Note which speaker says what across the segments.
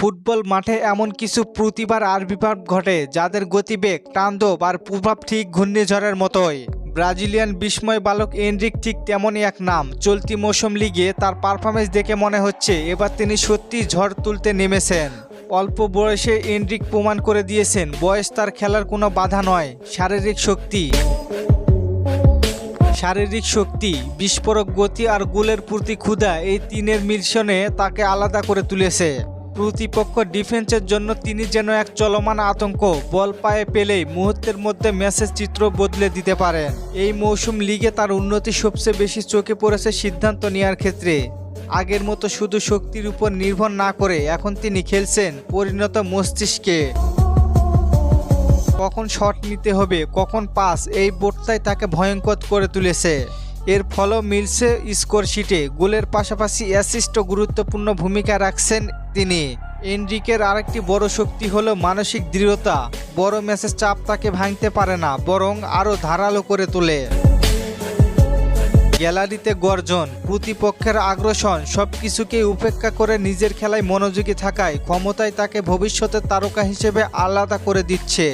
Speaker 1: Football মাঠে এমন কিছু প্রতিবার আবির্ভাব ঘটে যাদের গতিবেগ, তাণ্ডব আর প্রভাব ঠিক ঘূর্ণিঝড়ের মতোই। ব্রাজিলিয়ান বিস্ময় বালক এনরিক ঠিক তেমনই এক নাম। চলতি মৌসুম লিগে তার পারফরমেন্স দেখে মনে হচ্ছে এবার তিনি সত্যি ঝড় তুলতে নেমেছেন। অল্প বয়সে এনরিক প্রমাণ করে দিয়েছেন বয়স তার খেলার কোনো বাধা নয়। শারীরিক শক্তি, বিস্ফোরক গতি আর গোলের প্রতি ক্ষুধা, এই তিনের মিশ্রণে তাকে আলাদা করে তুলেছে। প্রতিপক্ষ ডিফেন্সের জন্য তিনি যেন এক চলমান আতঙ্ক। বল পায়ে পেলেই মুহূর্তের মধ্যে ম্যাচের চিত্র বদলে দিতে পারেন। এই মৌসুম লিগে তার উন্নতি সবচেয়ে বেশি চোখে পড়েছে সিদ্ধান্ত নেওয়ার ক্ষেত্রে। আগের মতো শুধু শক্তির উপর নির্ভর না করে এখন তিনি খেলছেন পরিণত মস্তিষ্কে। কখন শট নিতে হবে, কখন পাস, এই বোধটাই তাকে ভয়ঙ্কর করে তুলেছে। এর ফলও মিলছে স্কোর শিটে। গোলের পাশাপাশি অ্যাসিস্টও গুরুত্বপূর্ণ ভূমিকা রাখছেন তিনি। এনরিকের আরেকটি বড় শক্তি হলো মানসিক দৃঢ়তা। বড় ম্যাচের চাপ তাকে ভাঙতে পারে না, বরং আরও ধারালো করে তোলে। গ্যালারিতে গর্জন, প্রতিপক্ষের আগ্রাসন, সবকিছুকেই উপেক্ষা করে নিজের খেলায় মনোযোগী থাকায় ক্ষমতায় তাকে ভবিষ্যতের তারকা হিসেবে আলাদা করে দিচ্ছে।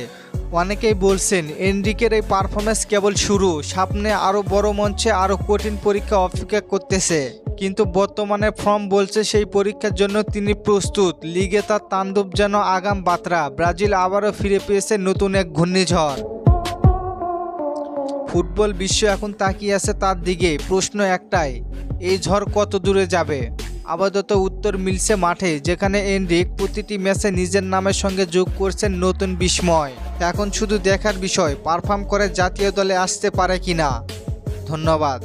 Speaker 1: অনেকেই বলছেন এনরিকের এই পারফরমেন্স কেবল শুরু, সামনে আরও বড় মঞ্চে আরও কঠিন পরীক্ষা অপেক্ষা করতেছে। কিন্তু বর্তমানে ফর্ম বলছে সেই পরীক্ষার জন্য তিনি প্রস্তুত। লিগে তার তাণ্ডব যেন আগাম বার্তা। ব্রাজিল আবারও ফিরে পেয়েছে নতুন এক ঘূর্ণিঝড়। ফুটবল বিশ্ব এখন তাকিয়ে আছে তার দিকে। প্রশ্ন একটাই, এই ঝড় কত দূরে যাবে? আপাতত উত্তর মিলছে মাঠে, যেখানে এনরিক প্রতিটি ম্যাচে নিজের নামের সঙ্গে যোগ করছেন নতুন বিস্ময়। এখন শুধু দেখার বিষয় পারফর্ম করে জাতীয় দলে আসতে পারে কিনা। ধন্যবাদ।